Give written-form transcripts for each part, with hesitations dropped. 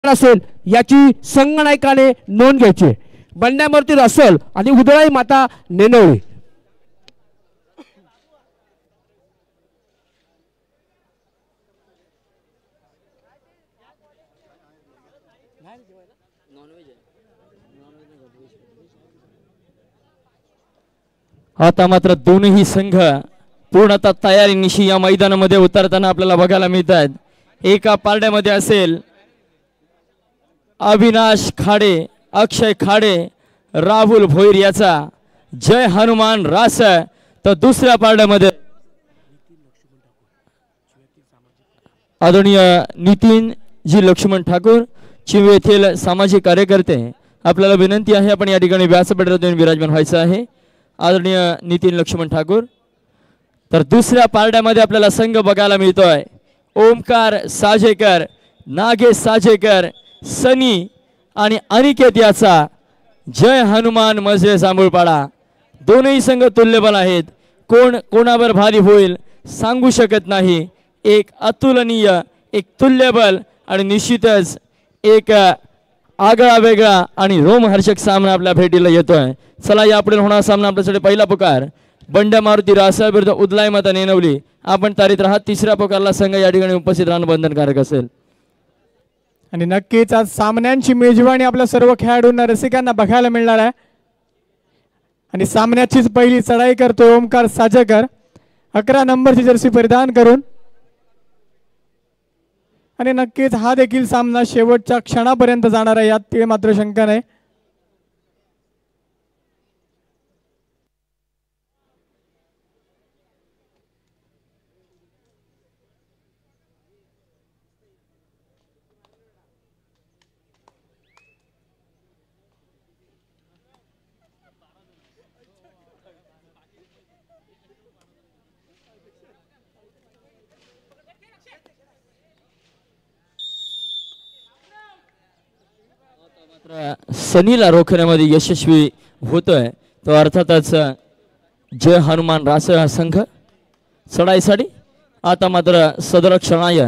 असेल याची संगनायकाने नोंद घ्यायची। बंड्यामूर्ती रसल आणि उदळाई माता नेनवळी। आता मात्र दोनही संघ पूर्णतः तयारीनिशी या मैदानामध्ये उतरताना आपल्याला बघायला मिळतात। एका पारड्यामध्ये असेल अविनाश खाडे, अक्षय खाडे, राहुल भोईर याचा जय हनुमान रास, तर दुसऱ्या पारड्यामध्ये आदरणीय नितीन जी लक्ष्मण ठाकूर चिवे येथील सामाजिक कार्यकर्ते, आपल्याला विनंती आहे आपण या ठिकाणी व्यासपीठावर विराजमान व्हायचं आहे। आदरणीय नितीन लक्ष्मण ठाकूर। तर दुसऱ्या पारड्यामध्ये आपल्याला संघ बघायला मिळतोय ओमकार साजेकर, नागेश साजेकर, सनी आणि अनिकेत याचा जय हनुमान मजरे जांभूळपाडा। दोनही संघ तुल्यबल आहेत, कोण कोणावर भारी होईल सांगू शकत नाही। एक अतुलनीय, एक तुल्यबल आणि निश्चितच एक आगळा वेगळा आणि रोमहर्षक सामना आपल्या भेटीला येतोय। चला यापुढे होणारा सामना आपल्यासाठी पहिला पुकार बंड्या मारुती रासा विरुद्ध उदलाई माता नेनवली। आपण तारीत राहा, तिसऱ्या पुकारला संघ या ठिकाणी उपस्थित राहणं बंधनकारक असेल। आणि नक्कीच आज सामन्यांची मेजवानी आपल्या सर्व खेळाडूंना रसिकांना बघायला मिळणार आहे। आणि सामन्याचीच पहिली चढाई करतो ओमकार साजेकर 11 नंबरची जर्सी परिधान करून। आणि नक्कीच हा देखील सामना शेवटच्या क्षणापर्यंत जाणार आहे, यात ते मात्र शंका नाही। सनीला रोखण्यामध्ये यशस्वी होतोय तो अर्थातच जय हनुमान रास संघ चढाईसाठी। आता मात्र सदरक्षणाय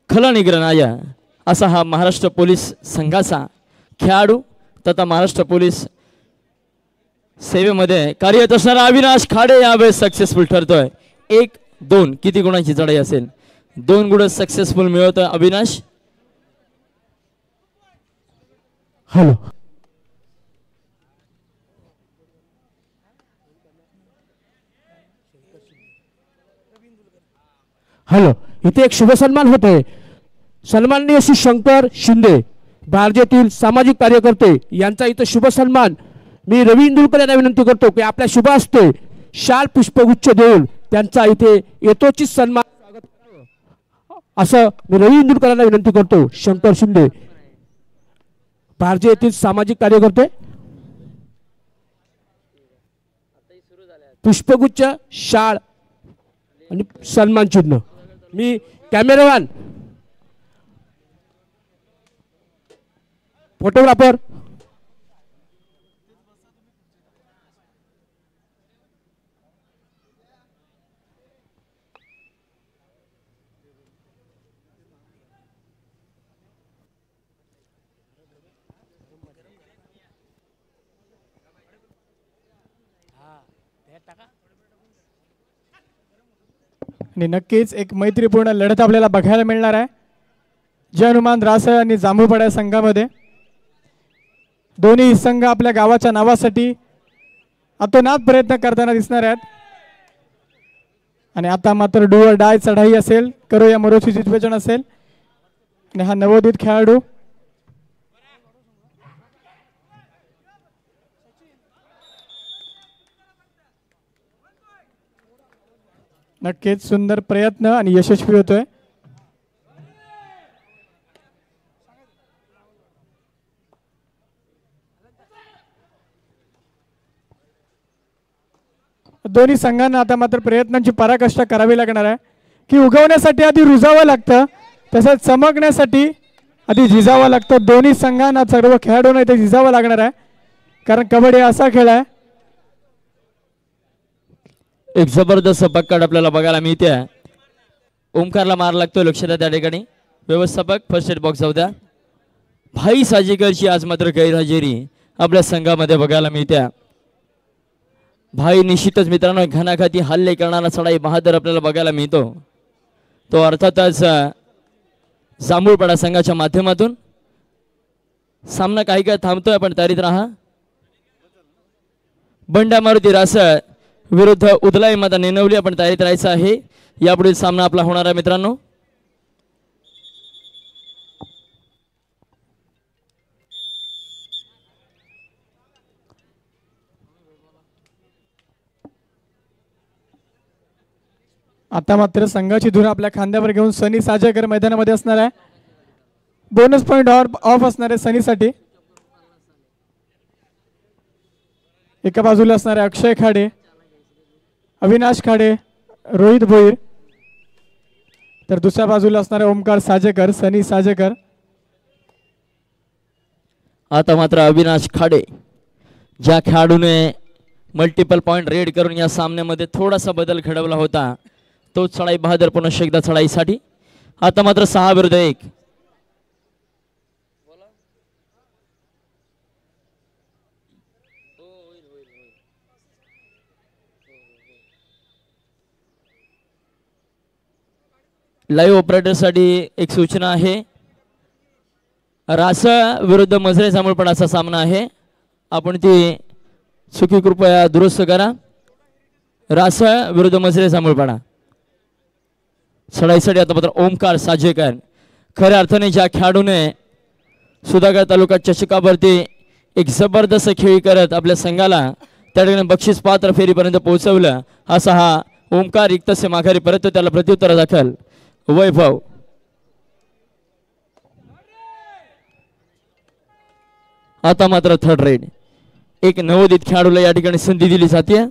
खलनिग्रहणाय असा हा महाराष्ट्र पोलीस संघाचा खेळाडू तथा महाराष्ट्र पोलीस सेवेमध्ये कार्यरत असणारा अविनाश खाडे यावेळेस सक्सेसफुल ठरतोय। 1-2 किती गुणांची चढाई असेल, 2 गुण सक्सेसफुल मिळवतोय अविनाश। हॅलो हॅलो, इथे एक शुभ सन्मान होते। सन्माननीय श्री शंकर शिंदे भारजेतील सामाजिक कार्यकर्ते यांचा इथे शुभ सन्मान मी रवी इंदुरकर यांना विनंती करतो की आपल्या शुभ हस्ते शाल पुष्पगुच्छ देऊन त्यांचा इथे यथोचित सन्मान असं मी रवी इंदुरकर यांना विनंती करतो। शंकर शिंदे भारजे येथील सामाजिक कार्यकर्ते पुष्पगुच्छ, शाळ आणि सन्मान चिन्ह। मी कॅमेरामॅन, फोटोग्राफर आणि नक्कीच एक मैत्रीपूर्ण लढत आपल्याला बघायला मिळणार आहे जय हनुमान रास आणि जांभूळपाडा संघामध्ये। दोन्ही संघ आपल्या गावाच्या नावासाठी अतोनात प्रयत्न करताना दिसणार आहेत। आणि आता मात्र डू और डाय चढाई असेल, करो या मरोची सिच्युएशन असेल। आणि हा नवोदित खेळाडू नक्कीच सुंदर प्रयत्न आणि यशस्वी होतोय। दोन्ही संघांना आता मात्र प्रयत्नांची पराकाष्ठा करावी लागणार आहे की उगवण्यासाठी आधी रुजावं लागतं, तसंच चमकण्यासाठी आधी झिजावं लागतं। दोन्ही संघांना सर्व खेळाडूंना इथे झिजावं लागणार आहे, कारण कबड्डी असा खेळ आहे। एक जबरदस्त पकड आपल्याला बघायला मिळते। ओमकारला मार लागतोय, लक्ष द्या त्या ठिकाणी। व्यवस्थापक फर्स्ट एड बॉक्स जाऊ द्या। भाई साजेकरची आज मात्र गैरहजेरी आपल्या संघामध्ये बघायला मिळते. भाई निश्चितच मित्रांनो घणाघाती हल्ले करणारा चढाई बहादर आपल्याला बघायला मिळतो. तो अर्थातच जांभूळपाडा संघाच्या माध्यमातून सामना काही काळ थांबतोय, पण तयारीत राहा. बंडा मारुती रासळ विरुद्ध उदलाई माता नेनवली आपण तयारीत राहायचं आहे. यापुढील सामना आपला होणार आहे मित्रांनो. आता मात्र संघाची धून आपल्या खांद्यावर घेऊन सनी साजेकर मैदानामध्ये असणार आहे. बोनस पॉइंट ऑफ असणार आहे सनीसाठी. एका बाजूला असणारे अक्षय खाडे, अविनाश खाडे, रोहित भोईर, तर दुसऱ्या बाजूला असणारे ओमकार साजेकर, सनी साजेकर. आता मात्र अविनाश खाडे ज्या खेळाडूने मल्टिपल पॉइंट रेड करून या सामन्यामध्ये थोडासा बदल घडवला होता, तो चढाई बहादर पुन्हा एकदा चढाईसाठी. आता मात्र 6 विरुद्ध 1. लाईव्ह ऑपरेटर साठी एक सूचना आहे. रासळ विरुद्ध मजरे जांभूळपाडाचा सामना आहे. आपण ती चुकी कृपया दुरुस्त करा. रासळ विरुद्ध मजरे जांभूळपाडा चढाईसाठी आता मात्र ओमकार साजेकर. खऱ्या अर्थाने ज्या खेळाडूने सुधागड तालुका चषकावरती एक जबरदस्त खेळी करत आपल्या संघाला त्या ठिकाणी बक्षीस पात्र फेरीपर्यंत पोहोचवलं, असा हा ओमकार रिक्तसे माघारी परत त्याला प्रत्युत्तर दाखल वैभव. आता मात्र थर्ड रेड एक नवोदित खेळाडूला या ठिकाणी संधी दिली जाते.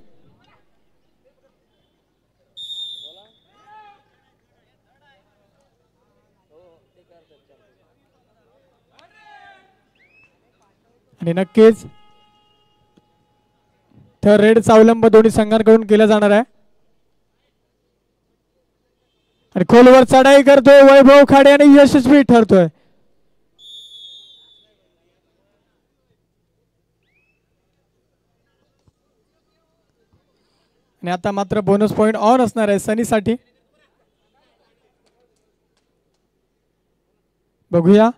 आणि नक्कीच थर्ड रेडचा अवलंब दोन्ही संघांकडून केला जाणार आहे. आणि खोलवर चढाई करतोय वैभव खाडे आणि यशस्वी ठरतोय. आणि आता मात्र बोनस पॉइंट ऑन असणार आहे सनीसाठी. बघूया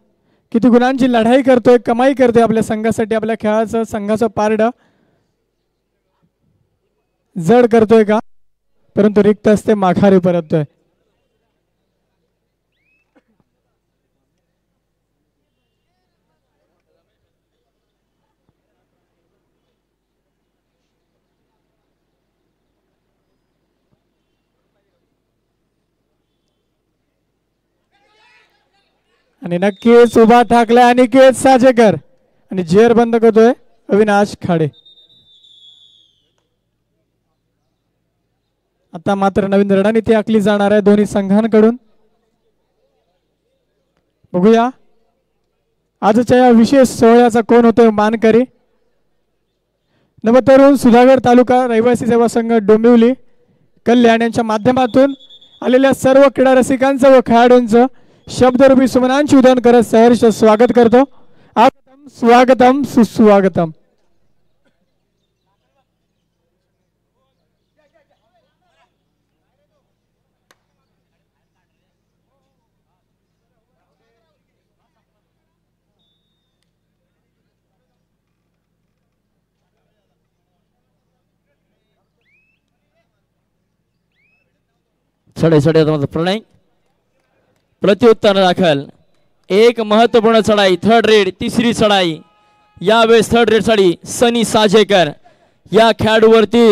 किती गुणांची लढाई करतोय, कमाई करतोय आपल्या संघासाठी. आपल्या खेळाचं संघाचं पारड जड करतोय का, परंतु रिक्त असते माघारी परततोय. आणि नक्कीच उभा ठाकलाय अनिकेत साजेकर आणि जेर बंद करतोय अविनाश खाडे. आता मात्र नवीन रणनीती आखली जाणार आहे दोन्ही संघांकडून. बघूया आजच्या या विशेष सोहळ्याचा कोण होतोय मानकरी. नवतरुण सुधागड तालुका रहिवासी सेवा संघ डोंबिवली कल्याण यांच्या माध्यमातून आलेल्या सर्व क्रीडा रसिकांचं व खेळाडूंचं शब्दरूपी सुमनांची उदाहरण करत सहर्ष स्वागत करतो. स्वागतम स्वागतम सुस्वागतम. चढाई प्रणय प्रत्युत्तर दाखल. एक महत्वपूर्ण चढाई थर्ड रेड तिसरी चढाई. यावेळेस थर्ड रेड साठी सनी साजेकर या खेळाडूवरती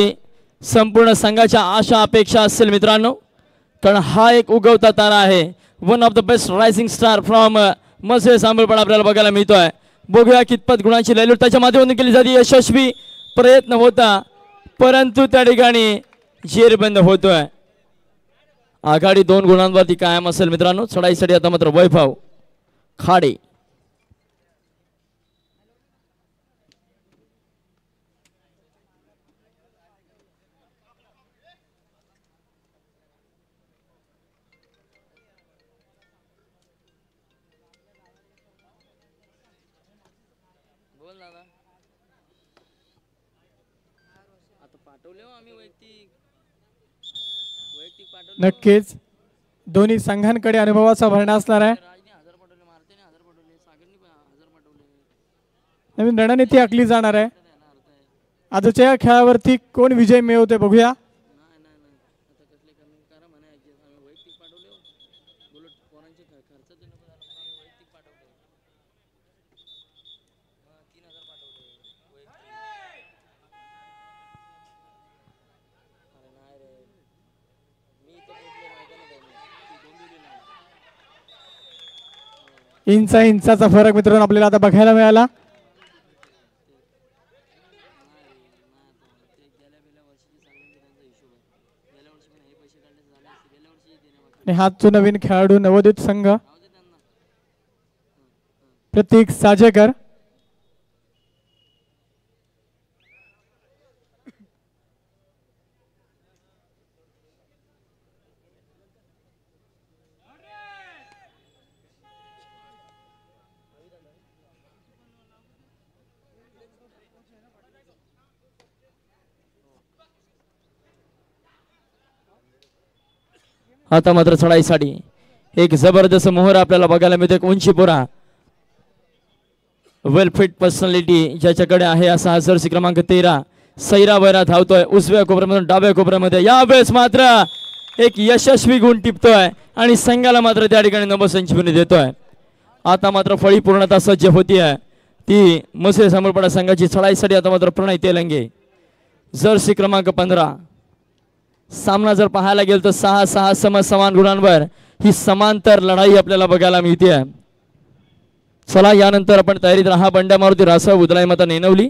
संपूर्ण संघाच्या आशा अपेक्षा असेल मित्रांनो, कारण हा एक उगवता तारा आहे. One of the best rising star from मसे जांभूळपाडा आपल्याला बघायला मिळतोय. बघूया कितपत गुणांची लयलूट त्याच्या माध्यमातून केली जाते. यशस्वी प्रयत्न होता, परंतु त्या ठिकाणी जेरबंद होतोय. आघाडी 2 गुणांवरती कायम असेल मित्रांनो. चढाईसाठी आता मात्र वैभव खाडे. नक्कीच दोन्ही संघांकडे अनुभवाचा भरणा असणार आहे. नवीन रणनीती आखली जाणार आहे. आजच्या या खेळावरती कोण विजय मिळवते बघूया. इंचाचा फरक मित्रांनो आपल्याला आता बघायला मिळाला. आणि हाच तो नवीन खेळाडू नवोदित संघ प्रतीक साजेकर. आता मात्र चढाईसाठी एक जबरदस्त मोहर आपल्याला बघायला मिळते. उंचीपुरा वेल फिट पर्सनॅलिटी ज्याच्याकडे आहे असा जर्सी क्रमांक 13 सैरा वैरा धावतोय उजव्या कोपऱ्यामधून डाव्या कोपऱ्यामध्ये. यावेळेस मात्र एक यशस्वी गुण टिपतोय आणि संघाला मात्र त्या ठिकाणी नवसंजीवनी देतोय. आता मात्र फळी पूर्णता सज्ज होतीये ती मसे समर्पणा संघाची. चढाईसाठी आता मात्र प्रणय तेलंगे जर्सी क्रमांक 15. सामना जर पाहायला गेल तर 6-6 समान गुणांवर ही समांतर लढाई आपल्याला बघायला मिळते. चला यानंतर आपण तयारीत राहा. बंड्या मारुती रासव उदलाय माता नेनवली.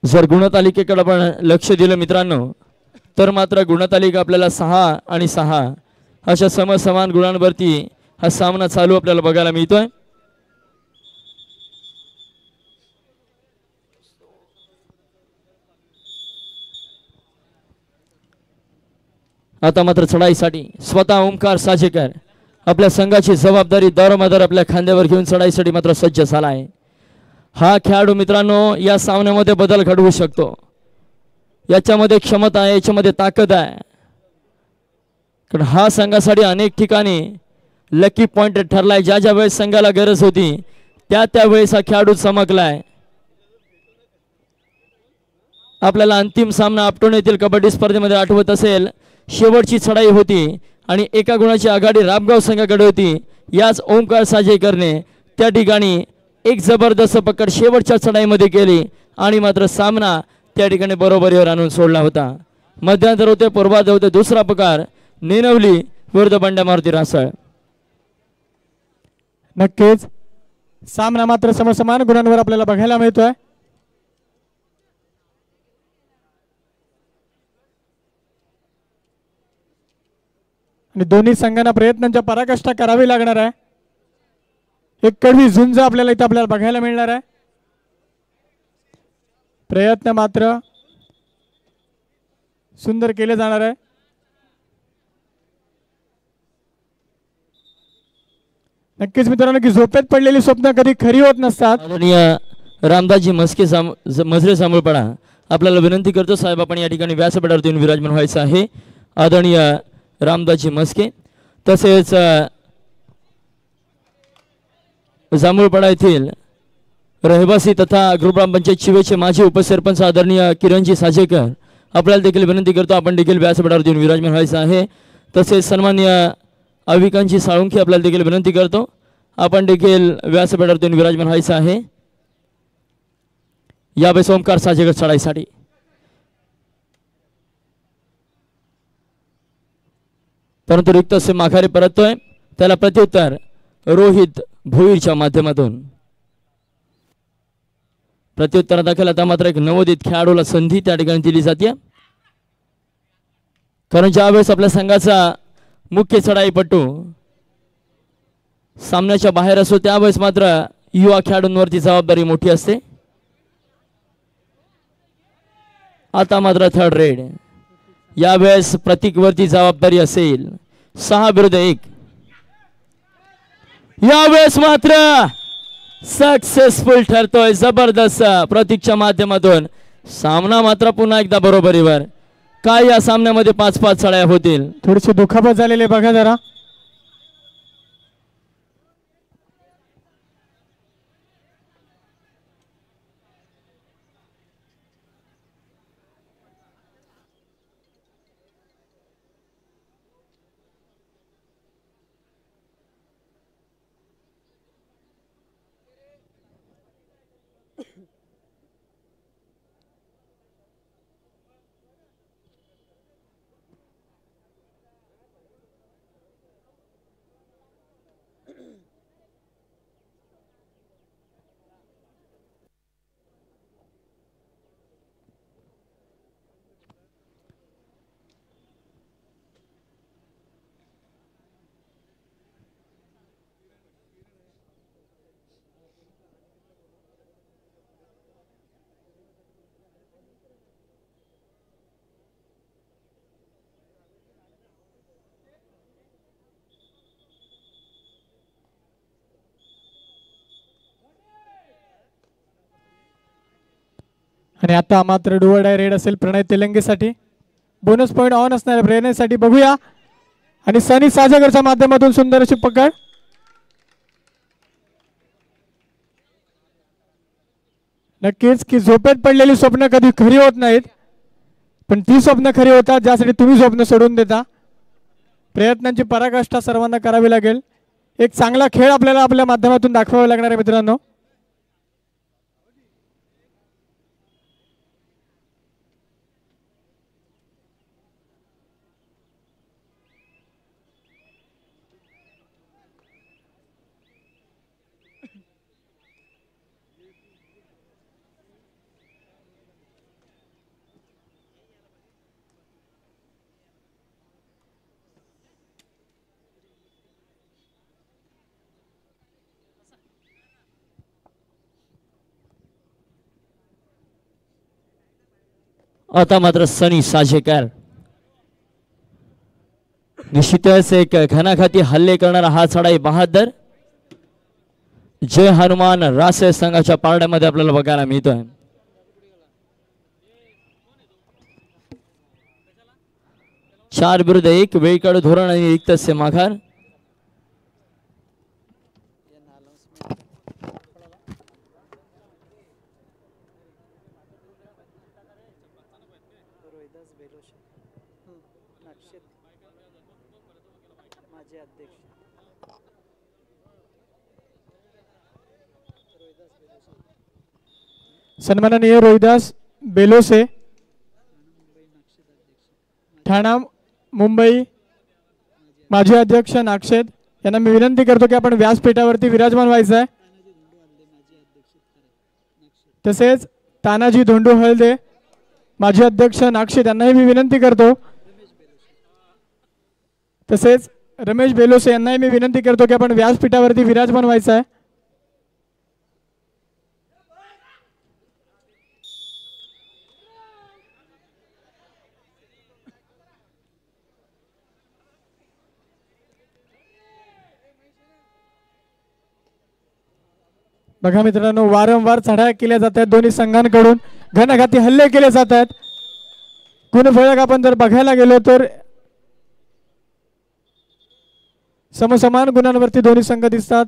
जर गुणतालिकेकडे आपण लक्ष दिलं मित्रांनो तर मात्र गुणतालिका आपल्याला 6 आणि 6 अशा समान गुणांवरती हा सामना चालू आपल्याला बघायला मिळतोय. आता मात्र चढाईसाठी स्वतः ओमकार साजेकर आपल्या संघाची जबाबदारी दारोमदार आपल्या खांद्यावर घेऊन चढाईसाठी मात्र सज्ज झाला आहे. हा खेळाडू मित्रांनो या सामन्यामध्ये बदल घडवू शकतो. याच्यामध्ये क्षमता आहे, याच्यामध्ये ताकद आहे. कारण हा संघासाठी अनेक ठिकाणी लकी पॉइंट ठरलाय. ज्या वेळेस संघाला गरज होती त्या वेळेस हा खेळाडू चमकलाय. आपल्याला अंतिम सामना आपटून येथील कबड्डी स्पर्धेमध्ये आठवत असेल शेवटची चढाई होती आणि एका गुणाची आघाडी रामगाव संघाकडे होती. याच ओंकार साजेकरने त्या ठिकाणी एक जबरदस्त पकड शेवटच्या चढाईमध्ये केली आणि मात्र सामना त्या ठिकाणी बरोबरीवर आणून सोडला होता. मध्यांतर होते, पूर्वार्ध होते. दुसरा प्रकार नेनवली विरुद्ध बंड्या मारुती रासळ. नक्कीच सामना मात्र समसमान गुणांवर आपल्याला बघायला मिळतोय. आणि दोन्ही संघांना प्रयत्नांच्या पराकाष्ठा करावी लागणार आहे. एक कडवी झुंज आपल्याला इथे आपल्याला बघायला मिळणार आहे. प्रयत्न मात्र सुंदर केले जाणार आहे. नक्कीच मित्रांनो की झोपेत पडलेली स्वप्न कधी खरी होत नसतात. आदरणीय रामदासजी मजरे सांभाळपडा आपल्याला विनंती करतो साहेब आपण या ठिकाणी व्यासपीठावरती विराजमान व्हायचं आहे. आदरणीय रामदासजी मस्के तसेच जांभूळपाडा येथील रहिवासी तथा ग्रामपंचायत चिवेचे माजी उपसरपंच आदरणीय किरणजी साजेकर आपल्याला देखील विनंती करतो आपण देखील व्यासपीठावरती विराजमान व्हायचं आहे. तसेच सन्माननीय अविकांची साळुंखे आपल्याला देखील विनंती करतो आपण देखील व्यासपीठावरती विराजमान व्हायचं आहे. यावेळेस ओमकार साजेकर चढाईसाठी परंतु रिक्त असे माघारी परततोय. त्याला प्रत्युत्तर रोहित भोईरच्या माध्यमातून प्रत्युत्तर दाखल. आता मात्र एक नवोदित खेळाडूला संधी त्या ठिकाणी दिली जाते. कारण ज्यावेळेस आपल्या संघाचा मुख्य चढाईपटू सामन्याच्या बाहेर असतो त्यावेळेस मात्र युवा खेळाडूंवरती जबाबदारी मोठी असते. आता मात्र थर्ड रेड यावेळेस प्रतीक वरती जबाबदारी असेल. 6 विरुद्ध 1 यावेळेस मात्र सक्सेसफुल ठरतोय जबरदस्त प्रतीकच्या माध्यमातून सामना मात्र पुन्हा एकदा बरोबरीवर काय या सामन्यामध्ये 5-5 सळ्या होतील थोडीशी दुखापत झालेली बघा जरा आणि आता मात्र डुअर रेड असेल प्रणय तेलंगेसाठी बोनस पॉइंट ऑन असणाऱ्या प्रेरणेसाठी बघूया आणि सनी साजेकरच्या माध्यमातून सुंदर अशी पकड नक्कीच की झोपेत पडलेली स्वप्न कधी खरी होत नाहीत पण ती स्वप्न खरी होतात ज्यासाठी तुम्ही स्वप्न सोडून देता प्रयत्नांची पराकाष्ठा सर्वांना करावी लागेल एक चांगला खेळ आपल्याला आपल्या माध्यमातून दाखवावा लागणार आहे मित्रांनो आता मात्र सनी साजेकर निश्चितच एक घणाघाती हल्ले करणारा हा चढाई बहादर जय हनुमान रासे संघाच्या पारड्यामध्ये आपल्याला बघायला मिळतोय 4-1 वेळकाळ धोरण आणि रिक्त से माघार सन्माननीय रोहिदास बेलोसे ठाणा मुंबई माजी अध्यक्ष नागशेद यांना मी विनंती करतो की आपण व्यासपीठावरती विराजमान व्हायचं आहे तसेच तानाजी धोंडू हळदे माजी अध्यक्ष नागशेद यांनाही मी विनंती करतो तसेच रमेश बेलोसे यांनाही मी विनंती करतो की आपण व्यासपीठावरती विराजमान व्हायचं आहे बघा मित्रांनो वारंवार चढाया केल्या जात आहेत दोन्ही संघांकडून घणाघाती हल्ले केले जात आहेत गुणफलक आपण जर बघायला गेलो तर समसमान गुणांवरती दोन्ही संघ दिसतात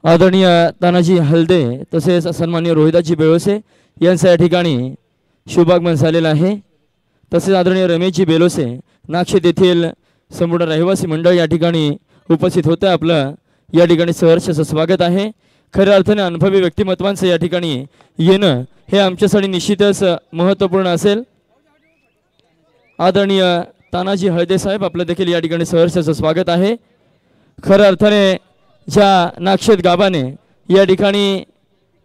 आदरणीय तानाजी हलदे तसेच सन्माननीय रोहिदाजी बेळोसे यांचा या ठिकाणी शुभागमन झालेला आहे। तसेच आदरणीय रमेशजी बेलोसे नागशेत येथील संपूर्ण रहिवासी मंडळ या ठिकाणी उपस्थित होते। आपलं या ठिकाणी सहर्ष स्वागत आहे। खऱ्या अर्थाने अनुभवी व्यक्तिमत्वांचं या ठिकाणी येणं हे आमच्यासाठी निश्चितच महत्त्वपूर्ण असेल। आदरणीय तानाजी हळदे साहेब आपलं देखील या ठिकाणी सहर्ष स्वागत आहे। खऱ्या अर्थाने ज्या नागशेत गावाने या ठिकाणी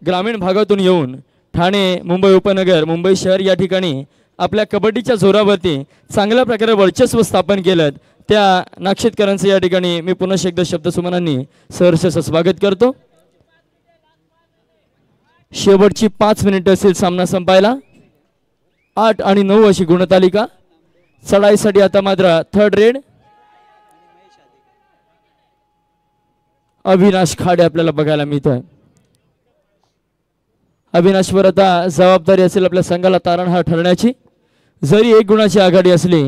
ग्रामीण भागातून येऊन ठाणे, मुंबई उपनगर, मुंबई शहर या ठिकाणी आपल्या कबड्डीच्या जोरावरती चांगल्या प्रकारे वर्चस्व स्थापन केलं, त्या नागशेतकरांचं या ठिकाणी मी पुन्हा एकदा शब्दसुमनांनी सहर्ष स्वागत करतो। शेवटची 5 मिनिटं असेल सामना संपायला। 8 आणि 9 अशी गुणतालिका। चढाईसाठी आता मात्र थर्ड रेड अविनाश खाडे आपल्याला बघायला मिळतोय। अविनाशवर आता जबाबदारी असेल आपल्या संघाला तारणहार ठरण्याची। जरी 1 गुणाची आघाडी असली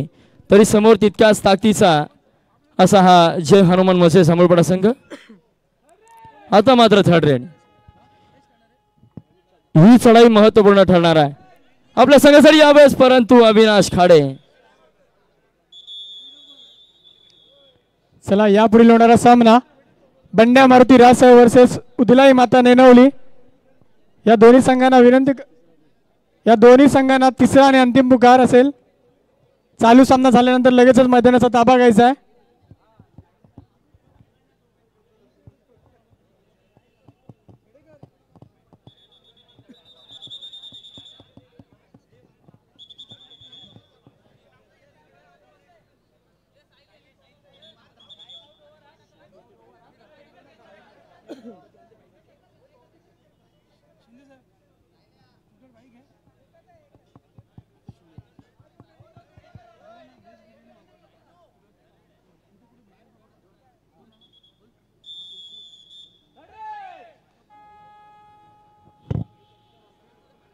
तरी समोर तितक्याच ताकदीचा असा हा जय हनुमान मसे समोरपडा संघ। आता मात्र थर्ड रेड ही चढाई महत्त्वपूर्ण ठरणार आहे आपल्या संघासाठी यावेळेस, परंतु अविनाश खाडे। चला यापुढील होणारा सामना बंड्या मारुती रासाय वर्सेस उदलाई माता नेनवली। या दोन्ही संघांना तिसरा आणि अंतिम पुकार असेल। चालू सामना झाल्यानंतर लगेचच मैदानाचा ताबा घ्यायचा आहे।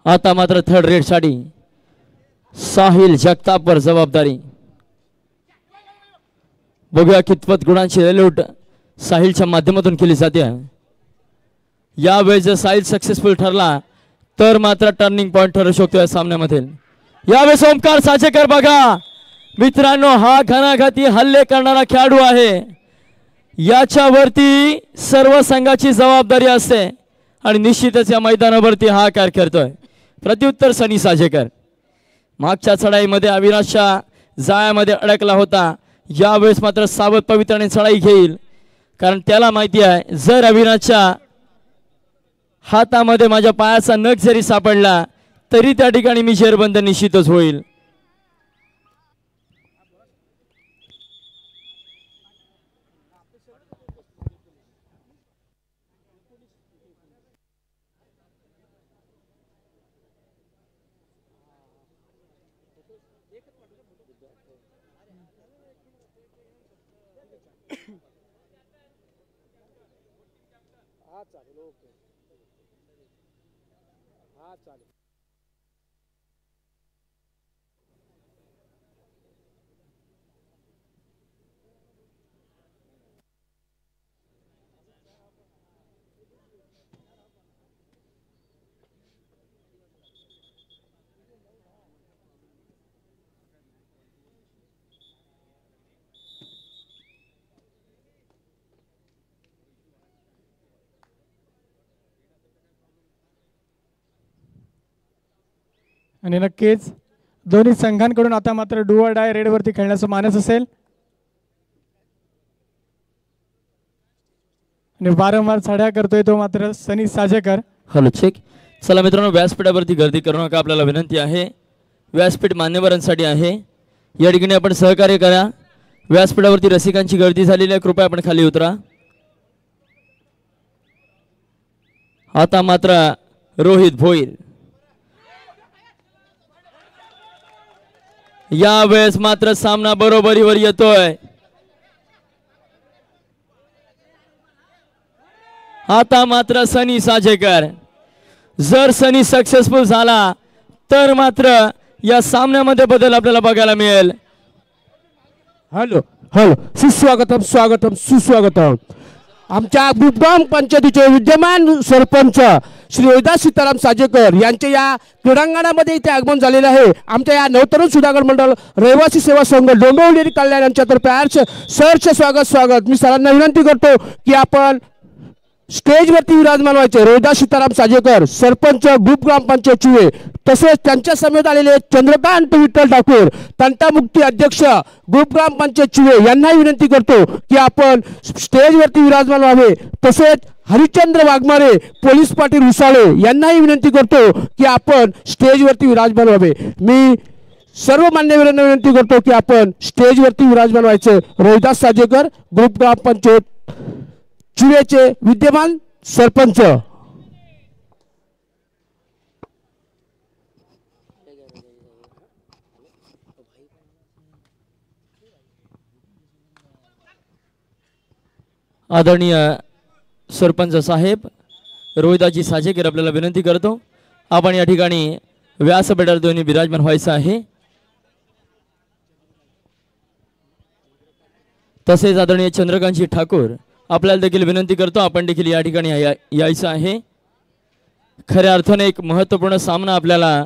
आता मात्र थर्ड रेड साठी साहिल जगतापवर जबाबदारी। बघूया कितपत गुणांची रेलूट साहिलच्या माध्यमातून केली जाते। यावेळेस जर साहिल सक्सेसफुल ठरला तर मात्र टर्निंग पॉइंट ठरू शकतो या सामन्यामध्ये। यावेळेस ओमकार साचेकर बघा मित्रांनो, हा घणाघाती हल्ले करणारा खेळाडू आहे। याच्यावरती सर्व संघाची जबाबदारी असते आणि निश्चितच या मैदानावरती हा कार्य करतोय। प्रत्युत्तर सनी साजेकर मागच्या चढाईमध्ये अविनाशच्या जाळ्यामध्ये अडकला होता। यावेळेस मात्र सावध पवित्राने चढाई घेईल, कारण त्याला माहिती आहे जर अविनाशच्या हातामध्ये माझ्या पायाचा नख जरी सापडला तरी त्या ठिकाणी मी जेरबंद निश्चितच होईल। आणि नक्कीच दोन्ही संघांकडून आता मात्र डू ऑर डाय रेडवरती खेळण्याचं मानस असेल आणि वारंवार चढ्या करतोय तो मात्र सनी साजेकर। Hello check. चला मित्रांनो, व्यासपीठावरती गर्दी करू नका, आपल्याला विनंती आहे। व्यासपीठ मान्यवरांसाठी आहे, या ठिकाणी आपण सहकार्य करा। व्यासपीठावरती रसिकांची गर्दी झालेली आहे, कृपया आपण खाली उतरा। आता मात्र रोहित भोईर यावेळेस मात्र सामना बरोबरीवर येतोय। आता मात्र सनी साजेकर, जर सनी सक्सेसफुल झाला तर मात्र या सामन्यामध्ये बदल आपल्याला बघायला मिळेल। हॅलो हॅलो, सुस्वागतम, स्वागतम, सुस्वागतम। आमच्या ग्रुपगाम पंचायतीचे विद्यमान सरपंच श्री रोहिदास सीताराम साजेकर यांचे या क्रीडांगणामध्ये इथे आगमन झालेले आहे। आमच्या या नवतरुण सुधाकर मंडळ रहिवासी सेवा संघ डोंबिवली कल्याण यांच्यातर्फे सहर्ष स्वागत। मी सरांना विनंती करतो की आपण स्टेजवरती विराजमान व्हायचे। रोहिदास सीताराम साजेकर सरपंच ग्रुप ग्रामपंचायत चुवे, तसेच त्यांच्या समेत आलेले चंद्रकांत विठ्ठल ठाकूर तंटामुक्ती अध्यक्ष ग्रुप ग्रामपंचायत चुवे यांनाही विनंती करतो की आपण स्टेजवरती विराजमान व्हावे। तसेच हरिश्चंद्र वाघमारे पोलीस पाटील उसाळे यांनाही विनंती करतो की आपण स्टेजवरती विराजमान व्हावे। मी सर्व मान्यवरांना विनंती करतो की आपण स्टेजवरती विराजमान व्हायचे। रोहिदास साजेकर ग्रुप ग्रामपंचायत चुवेचे विद्यमान सरपंच। आदरणीय सरपंच साहेब रोहिदासजी साजेकर आपल्याला विनंती करतो आपण या ठिकाणी व्यासपीठावर दोन्ही विराजमान व्हायचं आहे। तसेच आदरणीय चंद्रकांतजी ठाकूर आपल्याला देखील विनंती करतो आपण देखील या ठिकाणी यायचं आहे। खऱ्या अर्थाने एक महत्त्वपूर्ण सामना आपल्याला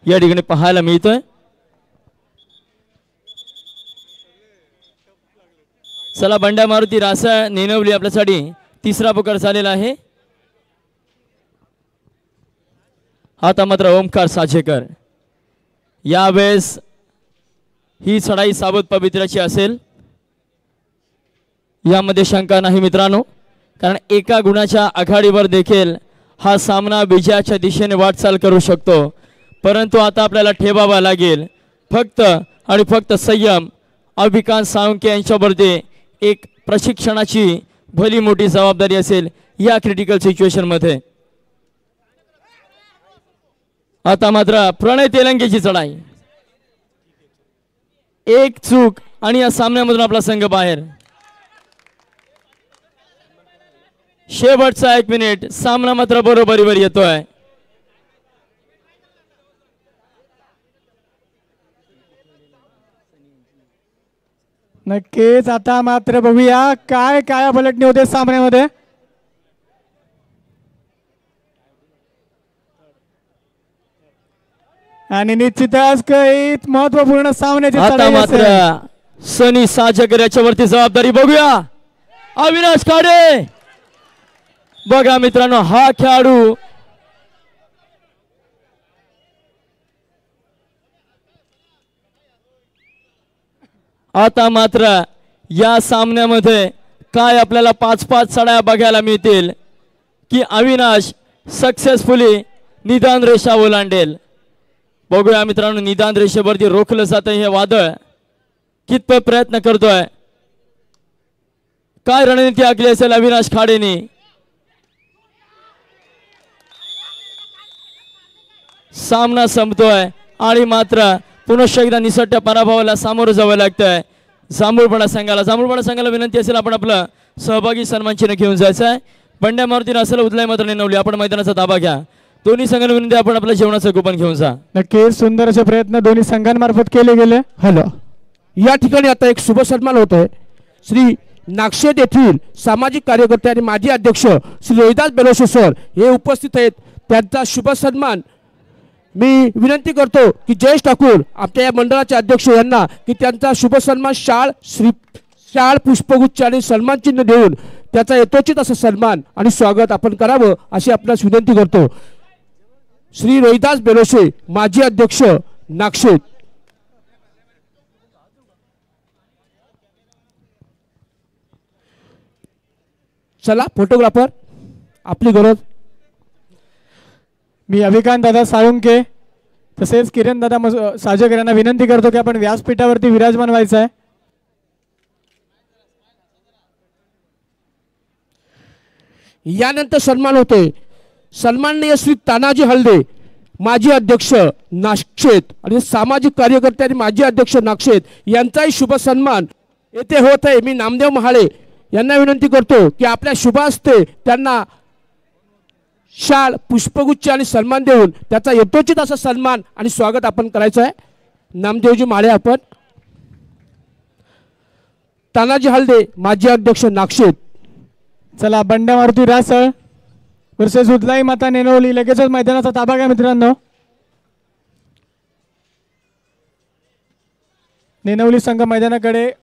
या ठिकाणी पाहायला मिळतोय। चला बंड्या मारुती रासा नेनवली आपल्यासाठी तिसरा पुकार झालेला आहे। आता मात्र ओमकार साजेकर यावेळेस ही चढाई साबत पवित्राची असेल यामध्ये शंका नाही मित्रांनो, कारण एका गुणाच्या आघाडीवर देखील हा सामना विजयाच्या दिशेने वाटचाल करू शकतो। परंतु आता आपल्याला ठेवावा लागेल फक्त आणि फक्त संयम। अभिकांत साळुंके यांच्यावरती एक प्रशिक्षणाची भली मोठी जबाबदारी असेल या क्रिटिकल सिच्युएशन मध्ये। आता मात्र प्रणय तेलंगेची चढाई, एक चूक आणि या सामन्यामधून आपला संघ बाहेर। शेवटचा 1 मिनिट, सामना मात्र बरोबरीवर येतोय। नक्कीच आता मात्र बघूया काय पलटणी होते सामन्यामध्ये। आणि निश्चितच काही महत्वपूर्ण सामन्याची आता मात्र सनी साजेकर याच्यावरती जबाबदारी बघूया। अविनाश खाडे बघा मित्रांनो, हा खेळाडू आता मात्र या सामन्यामध्ये काय आपल्याला 5-5 चढाया बघायला मिळतील की अविनाश सक्सेसफुली निदान रेषा ओलांडेल। बघूया मित्रांनो, निदान रेषेवरती रोखलं जातं हे वादळ कितपत प्रयत्न करतोय, काय रणनीती आखली असेल अविनाश खाडेने। सामना संपतोय आणि मात्र पुनश्च एकदा निसटत्या पराभवाला सामोरं जावं लागतंय जांभूळपणा संघाला विनंती असेल आपण आपलं सहभागी सन्मान चिन्ह घेऊन जायचं आहे। बंड्या मारुती असेल उदलाय मात्र नेनवली आपण मैदानाचा ताबा घ्या। दोन्ही संघांना विनंती आपण आपलं जेवणाचं कुपन घेऊन जा। नक्कीच सुंदर असे प्रयत्न दोन्ही संघांमार्फत केले गेले। हॅलो, या ठिकाणी आता एक शुभ सन्मान होत आहे। श्री नागशेत येथील सामाजिक कार्यकर्ते आणि माजी अध्यक्ष श्री रोहिदास बेलोशे सर हे उपस्थित आहेत। त्यांचा शुभ सन्मान मी विनंती करतो की जयेश ठाकूर आपल्या या मंडळाचे अध्यक्ष यांना की त्यांचा शुभ सन्मान शाळ पुष्पगुच्छ आणि सन्मान चिन्ह देऊन त्याचा यथोचित असं सन्मान आणि स्वागत आपण करावं अशी आपणास विनंती करतो। श्री रोहिदास बेलोशे माजी अध्यक्ष नागशेत। चला फोटोग्राफर आपली गरज। मी अभिकांत दादा साळुंके तसेच किरण दादा साजेकर यांना विनंती करतो की आपण व्यासपीठावरती विराजमान व्हायचं आहे। यानंतर सन्मान होते सन्माननीय श्री तानाजी हलदे माजी अध्यक्ष नागशेत आणि सामाजिक कार्यकर्ते आणि माजी अध्यक्ष नागशेत यांचाही शुभ सन्मान येथे होत आहे। मी नामदेव महाळे यांना विनंती करतो की आपल्या शुभ हस्ते त्यांना शाल पुष्पगुच्छ आणि सन्मान देऊन त्याचा यथोचित असा सन्मान आणि स्वागत आपण करायचं आहे। नामदेवजी माळे आपण। तानाजी हलदे माजी अध्यक्ष नागशेत। चला बंड्या मारुती रासळ वर्सेस उदलाई माता नेनवली. लगेचच मैदानाचा ताबा घ्या मित्रांनो. नेनवली संघ मैदानाकडे